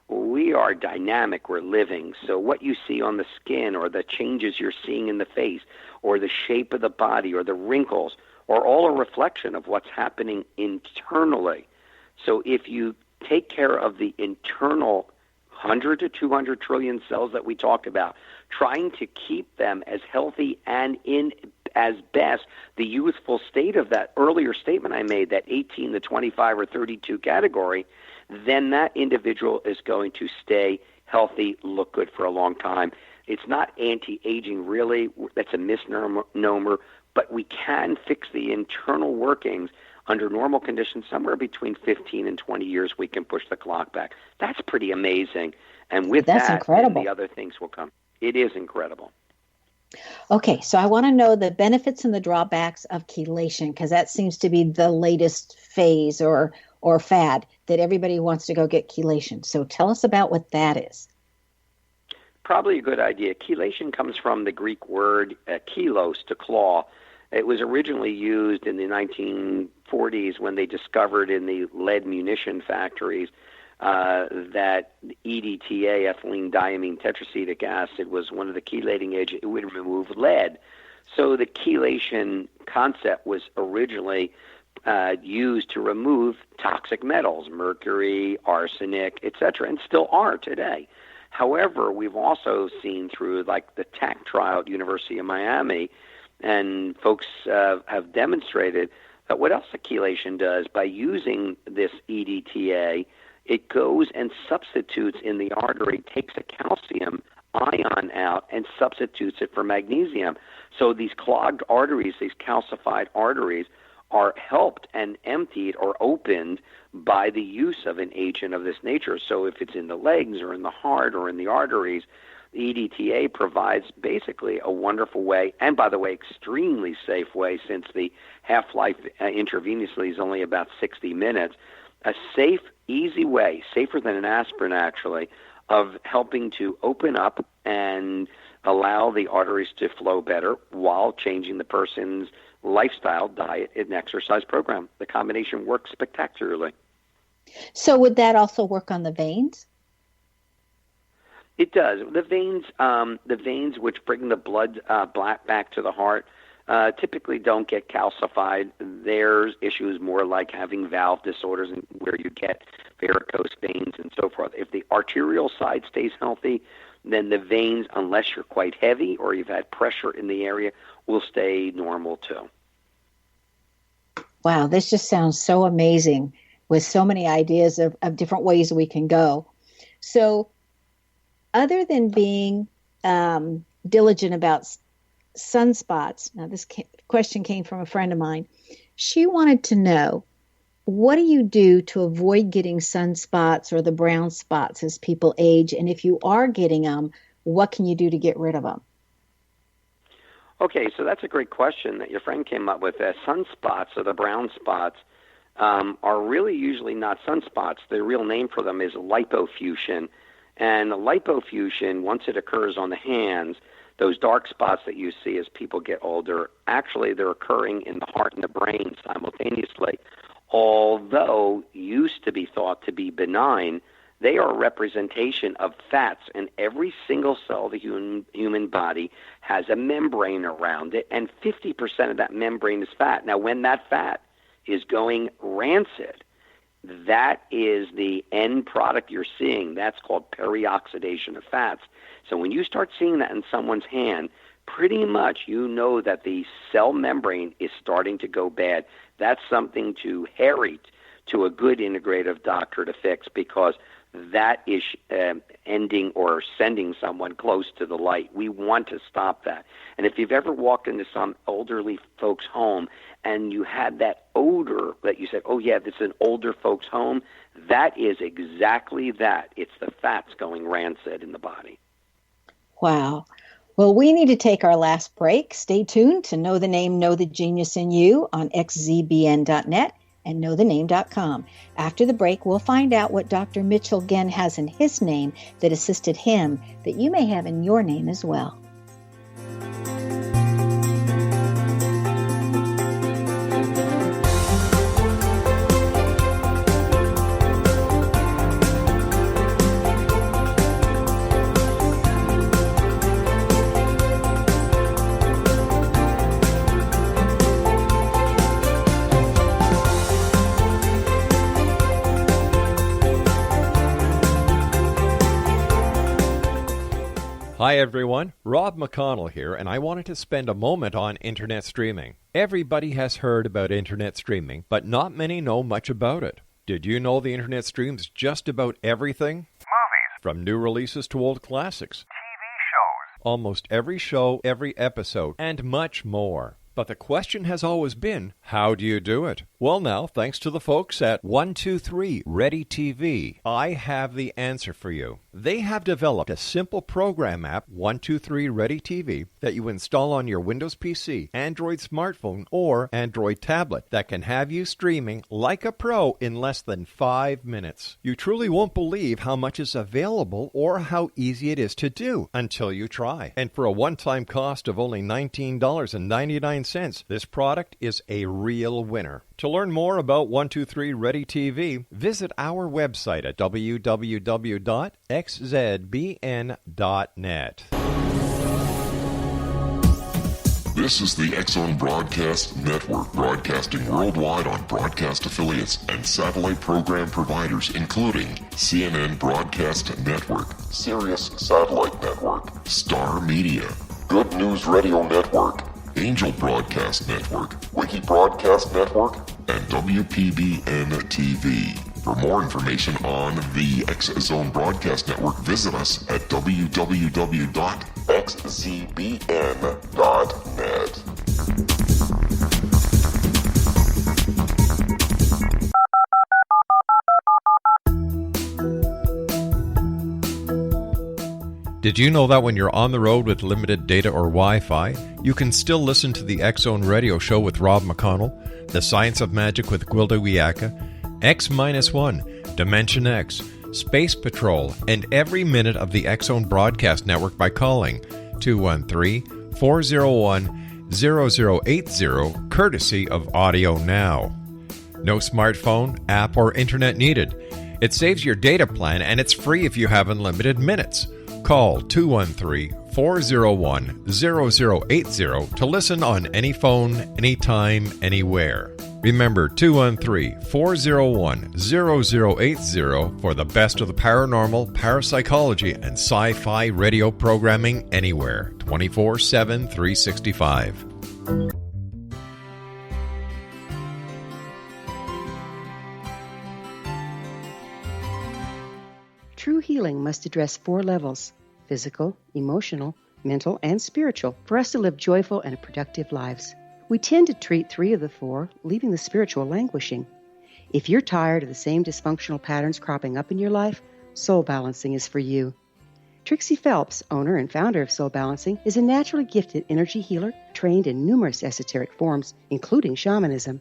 we are dynamic, we're living. So what you see on the skin, or the changes you're seeing in the face, or the shape of the body, or the wrinkles, are all a reflection of what's happening internally. So if you take care of the internal 100 to 200 trillion cells that we talk about, trying to keep them as healthy and in as best the youthful state of that earlier statement I made, that 18 to 25 or 32 category, then that individual is going to stay healthy, look good for a long time. It's not anti-aging, really. That's a misnomer, but we can fix the internal workings under normal conditions. Somewhere between 15 and 20 years, we can push the clock back. That's pretty amazing. And with That's that, incredible. the other things will come. It is incredible. Okay, so I want to know the benefits and the drawbacks of chelation, because that seems to be the latest phase or fad that everybody wants to go get chelation. So tell us about what that is. Probably a good idea. Chelation comes from the Greek word chelos, to claw. It was originally used in the 1940s when they discovered in the lead munition factories that EDTA, ethylene diamine tetracetic acid, was one of the chelating agents. It would remove lead. So the chelation concept was originally used to remove toxic metals, mercury, arsenic, etc., and still are today. However, we've also seen through like the TAC trial at University of Miami, and folks have demonstrated that what else the chelation does, by using this EDTA, it goes and substitutes in the artery, takes a calcium ion out and substitutes it for magnesium. So these clogged arteries, these calcified arteries, are helped and emptied or opened by the use of an agent of this nature. So if it's in the legs or in the heart or in the arteries, the EDTA provides basically a wonderful way, and by the way, extremely safe way, since the half-life intravenously is only about 60 minutes, a safe, easy way, safer than an aspirin actually, of helping to open up and allow the arteries to flow better while changing the person's lifestyle, diet, and exercise program. The combination works spectacularly. So would that also work on the veins? It does. The veins which bring the blood back to the heart, typically don't get calcified. There's issues more like having valve disorders and where you get varicose veins and so forth. If the arterial side stays healthy, then the veins, unless you're quite heavy or you've had pressure in the area, will stay normal too. Wow, this just sounds so amazing, with so many ideas of different ways we can go. So other than being diligent about sunspots, now this question came from a friend of mine. She wanted to know, what do you do to avoid getting sunspots or the brown spots as people age? And if you are getting them, what can you do to get rid of them? Okay, so that's a great question that your friend came up with. Sunspots, or the brown spots, are really usually not sunspots. The real name for them is lipofuscin. And lipofuscin, once it occurs on the hands, those dark spots that you see as people get older, actually they're occurring in the heart and the brain simultaneously. Although used to be thought to be benign, they are a representation of fats, and every single cell of the human body has a membrane around it, and 50% of that membrane is fat. Now, when that fat is going rancid, that is the end product you're seeing. That's called perioxidation of fats. So when you start seeing that in someone's hand, pretty much you know that the cell membrane is starting to go bad. That's something to harry to a good integrative doctor to fix, because that is ending or sending someone close to the light. We want to stop that. And if you've ever walked into some elderly folks' home and you had that odor that you said, oh yeah, this is an older folks' home, that is exactly that. It's the fats going rancid in the body. Wow. Well, we need to take our last break. Stay tuned to Know the Name, Know the Genius in You on xzbn.net and knowthename.com. After the break, we'll find out what Dr. Mitchell Ghen has in his name that assisted him that you may have in your name as well. Hi everyone, Rob McConnell here, and I wanted to spend a moment on internet streaming. Everybody has heard about internet streaming, but not many know much about it. Did you know the internet streams just about everything? Movies. From new releases to old classics. TV shows. Almost every show, every episode, and much more. But the question has always been, how do you do it? Well now, thanks to the folks at 123 Ready TV, I have the answer for you. They have developed a simple program app, 123 Ready TV, that you install on your Windows PC, Android smartphone, or Android tablet that can have you streaming like a pro in less than 5 minutes. You truly won't believe how much is available or how easy it is to do until you try. And for a one-time cost of only $19.99, this product is a real winner. To learn more about 123 Ready TV, visit our website at www.xzbn.net. This is the X-Zone Broadcast Network, broadcasting worldwide on broadcast affiliates and satellite program providers, including CNN Broadcast Network, Sirius Satellite Network, Star Media, Good News Radio Network, Angel Broadcast Network, Wiki Broadcast Network, and WPBN TV. For more information on the X-Zone Broadcast Network, visit us at www.xzbn.net. Did you know that when you're on the road with limited data or Wi-Fi, you can still listen to the X-Zone Radio Show with Rob McConnell, The Science of Magic with Gwilda Wiyaka, X-1, Dimension X, Space Patrol, and every minute of the X-Zone Broadcast Network by calling 213-401-0080, courtesy of Audio Now. No smartphone, app, or internet needed. It saves your data plan, and it's free if you have unlimited minutes. Call 213-401-0080 to listen on any phone, anytime, anywhere. Remember 213-401-0080 for the best of the paranormal, parapsychology, and sci-fi radio programming anywhere, 24/7, 365. True healing must address 4 levels: physical, emotional, mental, and spiritual, for us to live joyful and productive lives. We tend to treat 3 of the 4, leaving the spiritual languishing. If you're tired of the same dysfunctional patterns cropping up in your life, Soul Balancing is for you. Trixie Phelps, owner and founder of Soul Balancing, is a naturally gifted energy healer trained in numerous esoteric forms, including shamanism.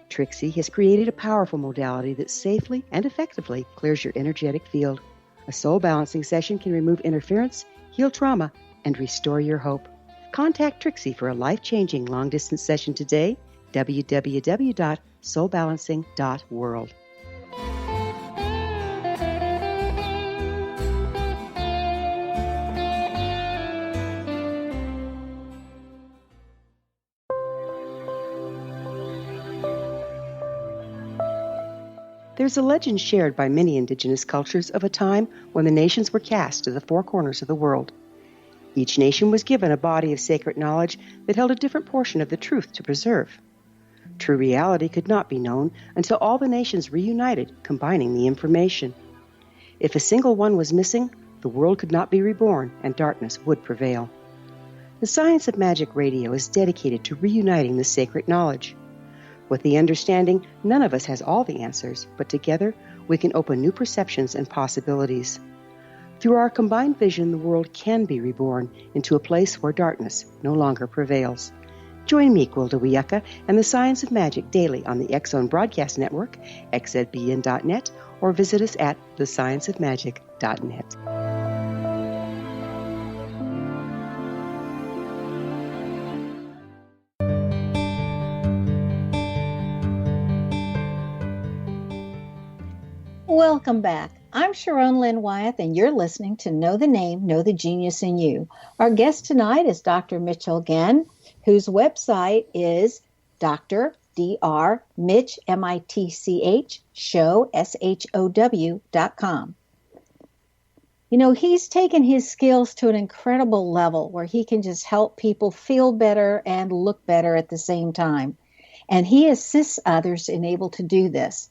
Trixie has created a powerful modality that safely and effectively clears your energetic field. A Soul Balancing session can remove interference, heal trauma, and restore your hope. Contact Trixie for a life-changing long-distance session today, www.soulbalancing.world. There's a legend shared by many indigenous cultures of a time when the nations were cast to the 4 corners of the world. Each nation was given a body of sacred knowledge that held a different portion of the truth to preserve. True reality could not be known until all the nations reunited, combining the information. If a single one was missing, the world could not be reborn and darkness would prevail. The Science of Magic Radio is dedicated to reuniting the sacred knowledge. With the understanding, none of us has all the answers, but together we can open new perceptions and possibilities. Through our combined vision, the world can be reborn into a place where darkness no longer prevails. Join me, Gwilda Wiyaka, and the Science of Magic daily on the X-Zone Broadcast Network, xzbn.net, or visit us at thescienceofmagic.net. Welcome back. I'm Sharon Lynn Wyeth, and you're listening to Know the Name, Know the Genius in You. Our guest tonight is Dr. Ghen, whose website is Dr. Mitch, M-I-T-C-H, show, SHOW.com. You know, he's taken his skills to an incredible level where he can just help people feel better and look better at the same time. And he assists others in able to do this.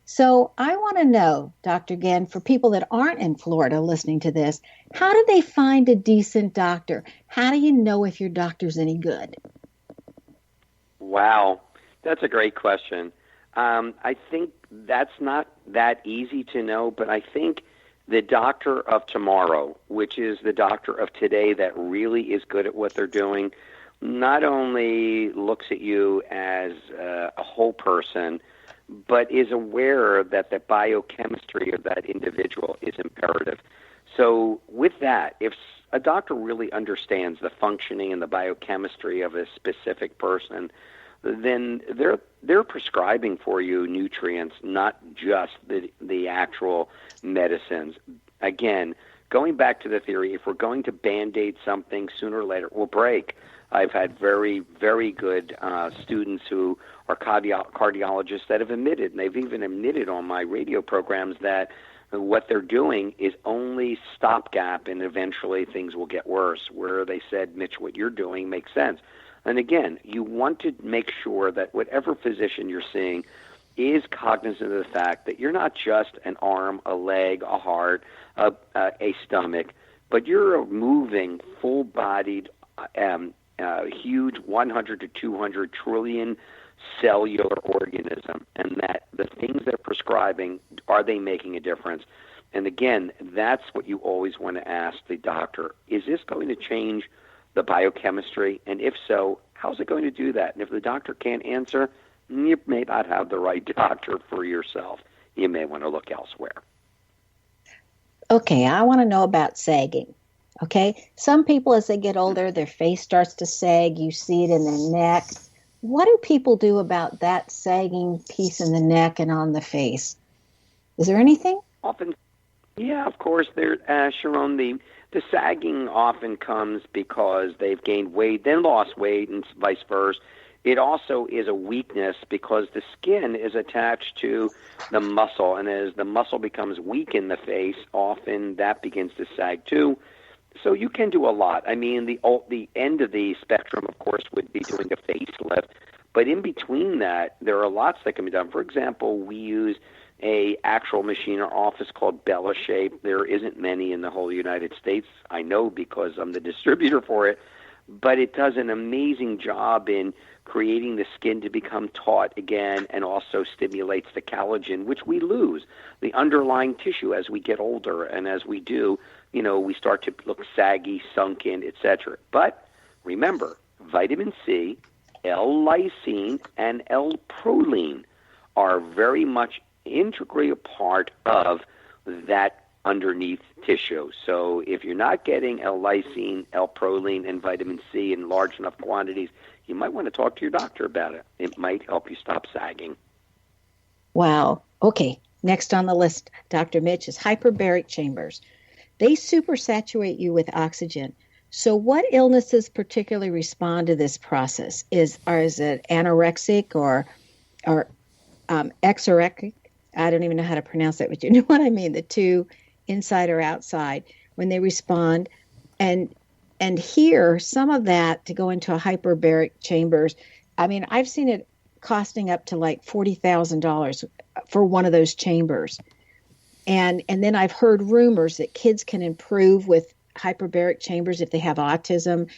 So I want to know, Dr. Ghen, for people that aren't in Florida listening to this, how do they find a decent doctor? How do you know if your doctor's any good? Wow, that's a great question. I think that's not that easy to know, but I think the doctor of tomorrow, which is the doctor of today that really is good at what they're doing, not only looks at you as a whole person, but is aware that the biochemistry of that individual is imperative. So with that, if a doctor really understands the functioning and the biochemistry of a specific person, then they're prescribing for you nutrients, not just the actual medicines. Again, going back to the theory, if we're going to Band-Aid something, sooner or later it will break. I've had very, very good students who are cardiologists that have admitted, and they've even admitted on my radio programs that what they're doing is only stopgap, and eventually things will get worse. Where they said, Mitch, what you're doing makes sense. And again, you want to make sure that whatever physician you're seeing is cognizant of the fact that you're not just an arm, a leg, a heart, a stomach, but you're a moving, full-bodied, huge 100 to 200 trillion cellular organism, and that the things they're prescribing, are they making a difference? And again, that's what you always want to ask the doctor. Is this going to change the biochemistry? And if so, how's it going to do that? And if the doctor can't answer, you may not have the right doctor for yourself. You may want to look elsewhere. Okay, I want to know about sagging. Okay, some people as they get older, their face starts to sag. You see it in their neck. What do people do about that sagging piece in the neck and on the face? Is there anything? Often, yeah, of course. Sharon, the sagging often comes because they've gained weight, then lost weight, and vice versa. It also is a weakness because the skin is attached to the muscle, and as the muscle becomes weak in the face, often that begins to sag too. So you can do a lot. I mean, the end of the spectrum, of course, would be doing a facelift. But in between that, there are lots that can be done. For example, we use a actual machine in our office called Bella Shape. There isn't many in the whole United States. I know because I'm the distributor for it. But it does an amazing job in creating the skin to become taut again, and also stimulates the collagen, which we lose, the underlying tissue as we get older. And as we do, we start to look saggy, sunken, etc. But remember, vitamin C, L-lysine, and L-proline are very much integral part of that underneath tissue. So if you're not getting L-lysine, L-proline, and vitamin C in large enough quantities, you might want to talk to your doctor about it. It might help you stop sagging. Wow. Okay. Next on the list, Dr. Mitch, is hyperbaric chambers. They supersaturate you with oxygen. So what illnesses particularly respond to this process? Is it anorexic or exorexic? I don't even know how to pronounce that, but you know what I mean, the two inside or outside when they respond. And here, some of that to go into a hyperbaric chambers, I mean, I've seen it costing up to like $40,000 for one of those chambers. And then I've heard rumors that kids can improve with hyperbaric chambers if they have autism,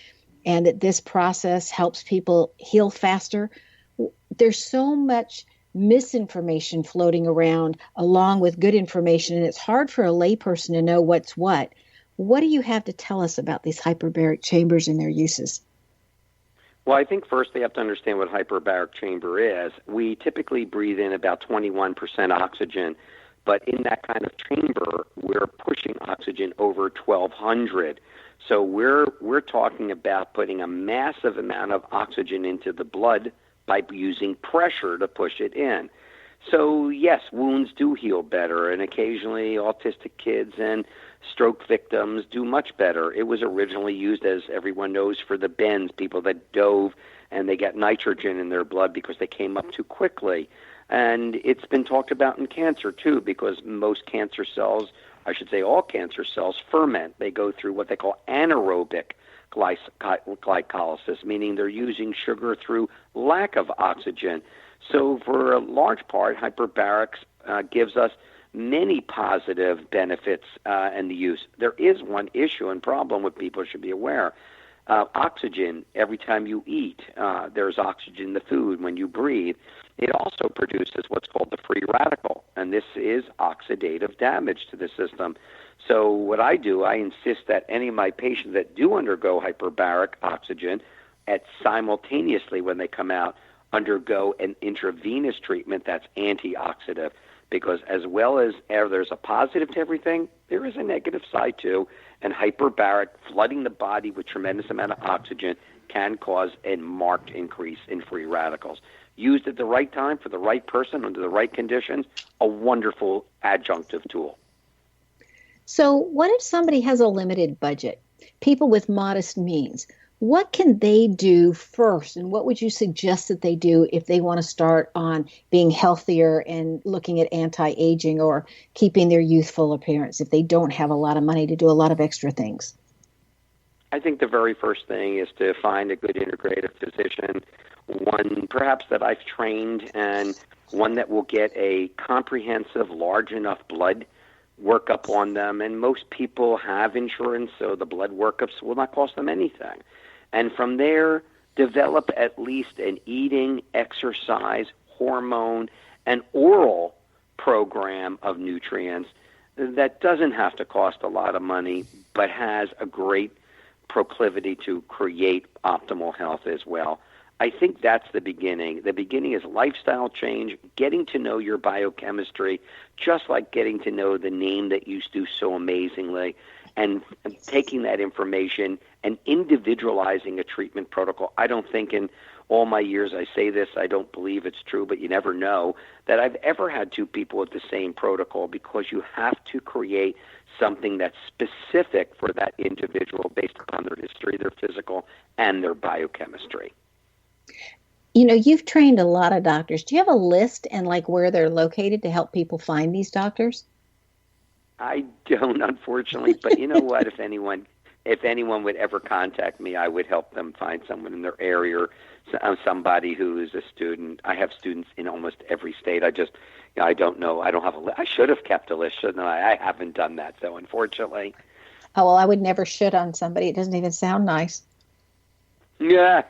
and that this process helps people heal faster. There's so much misinformation floating around along with good information, and it's hard for a layperson to know what's what. What do you have to tell us about these hyperbaric chambers and their uses? Well, I think first they have to understand what hyperbaric chamber is. We typically breathe in about 21% oxygen, but in that kind of chamber, we're pushing oxygen over 1,200. So we're talking about putting a massive amount of oxygen into the blood by using pressure to push it in. So yes, wounds do heal better, and occasionally autistic kids and stroke victims do much better. It was originally used, as everyone knows, for the bends, people that dove and they got nitrogen in their blood because they came up too quickly. And it's been talked about in cancer too, because most cancer cells, I should say all cancer cells, ferment. They go through what they call anaerobic glycolysis, meaning they're using sugar through lack of oxygen. So for a large part, hyperbarics gives us many positive benefits in the use. There is one issue and problem what people should be aware. Oxygen, every time you eat, there's oxygen in the food. When you breathe, it also produces what's called the free radical, and this is oxidative damage to the system. So what I do, I insist that any of my patients that do undergo hyperbaric oxygen, simultaneously when they come out, undergo an intravenous treatment that's antioxidant, because as well as there's a positive to everything, there is a negative side too, and hyperbaric, flooding the body with tremendous amount of oxygen, can cause a marked increase in free radicals. Used at the right time for the right person under the right conditions, a wonderful adjunctive tool. So what if somebody has a limited budget? People with modest means. What can they do first, and what would you suggest that they do if they want to start on being healthier and looking at anti-aging or keeping their youthful appearance if they don't have a lot of money to do a lot of extra things? I think the very first thing is to find a good integrative physician, one perhaps that I've trained and one that will get a comprehensive, large enough blood workup on them. And most people have insurance, so the blood workups will not cost them anything. And from there, develop at least an eating, exercise, hormone, and oral program of nutrients that doesn't have to cost a lot of money, but has a great proclivity to create optimal health as well. I think that's the beginning. The beginning is lifestyle change, getting to know your biochemistry, just like getting to know the name that you do so amazingly, and taking that information and individualizing a treatment protocol. I don't think in all my years I say this, I don't believe it's true, but you never know, that I've ever had two people with the same protocol, because you have to create something that's specific for that individual based upon their history, their physical, and their biochemistry. You know, you've trained a lot of doctors. Do you have a list and like where they're located to help people find these doctors? I don't, unfortunately, but you know what? If anyone would ever contact me, I would help them find someone in their area, or somebody who is a student. I have students in almost every state. I don't know. I don't have a list. I should have kept a list, shouldn't I? I haven't done that, so unfortunately. Oh, well, I would never shit on somebody. It doesn't even sound nice. Yeah,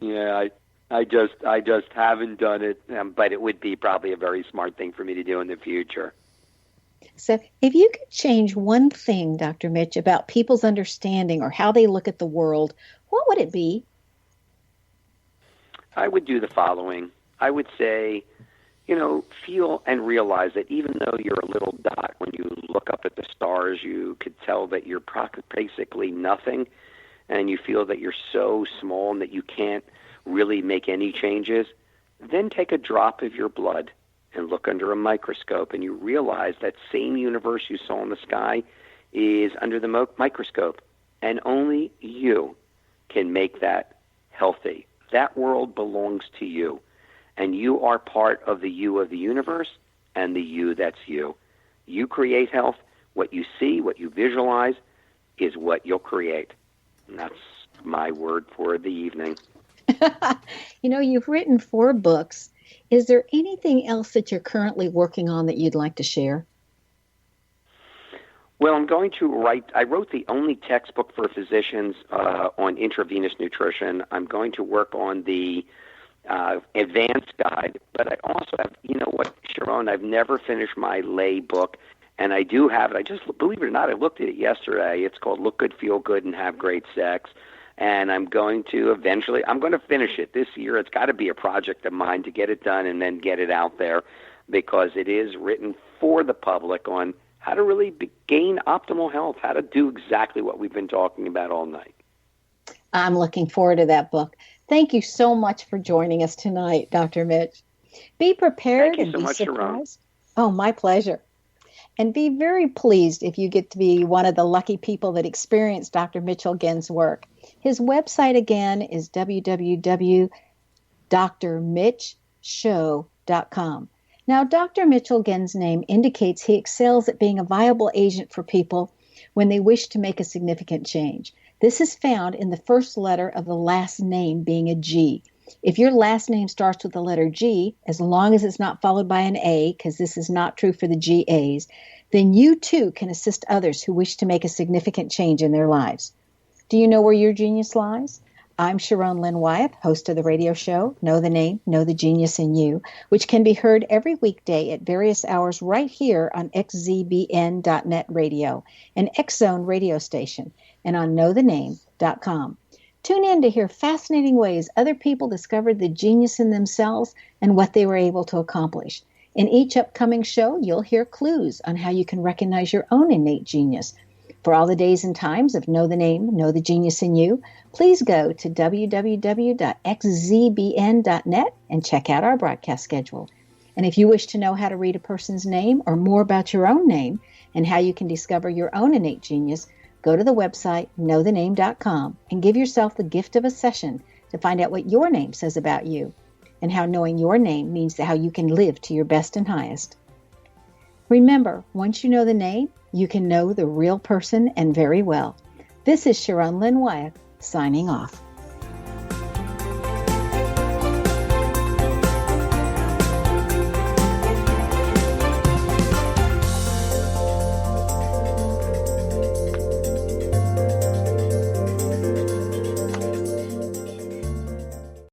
yeah. I just haven't done it, but it would be probably a very smart thing for me to do in the future. So if you could change one thing, Dr. Mitch, about people's understanding or how they look at the world, what would it be? I would do the following. I would say, feel and realize that even though you're a little dot, when you look up at the stars, you could tell that you're basically nothing, and you feel that you're so small and that you can't really make any changes. Then take a drop of your blood and look under a microscope, and you realize that same universe you saw in the sky is under the microscope, and only you can make that healthy. That world belongs to you, and you are part of the you of the universe and the you that's you. You create health. What you see, what you visualize, is what you'll create. And that's my word for the evening. You've written 4 books. Is there anything else that you're currently working on that you'd like to share? Well, I'm going to write. I wrote the only textbook for physicians on intravenous nutrition. I'm going to work on the advanced guide, but I also have, Sharon, I've never finished my lay book, and I do have it. I just, believe it or not, I looked at it yesterday. It's called Look Good, Feel Good, and Have Great Sex. And I'm going to finish it this year. It's got to be a project of mine to get it done and then get it out there, because it is written for the public on how to really gain optimal health, how to do exactly what we've been talking about all night. I'm looking forward to that book. Thank you so much for joining us tonight, Dr. Mitch. Be prepared and be surprised. Oh, my pleasure. And be very pleased if you get to be one of the lucky people that experience Dr. Mitchell Ghen's work. His website again is www.drmitchshow.com. Now, Dr. Mitchell Ghen's name indicates he excels at being a viable agent for people when they wish to make a significant change. This is found in the first letter of the last name being a G. If your last name starts with the letter G, as long as it's not followed by an A, because this is not true for the GAs, then you too can assist others who wish to make a significant change in their lives. Do you know where your genius lies? I'm Sharon Lynn Wyeth, host of the radio show, Know the Name, Know the Genius in You, which can be heard every weekday at various hours right here on xzbn.net radio, an X-Zone radio station, and on knowthename.com. Tune in to hear fascinating ways other people discovered the genius in themselves and what they were able to accomplish. In each upcoming show, you'll hear clues on how you can recognize your own innate genius. For all the days and times of Know the Name, Know the Genius in You, please go to www.xzbn.net and check out our broadcast schedule. And if you wish to know how to read a person's name or more about your own name and how you can discover your own innate genius, go to the website knowthename.com and give yourself the gift of a session to find out what your name says about you and how knowing your name means how you can live to your best and highest. Remember, once you know the name, you can know the real person and very well. This is Sharon Lynn Wyatt, signing off.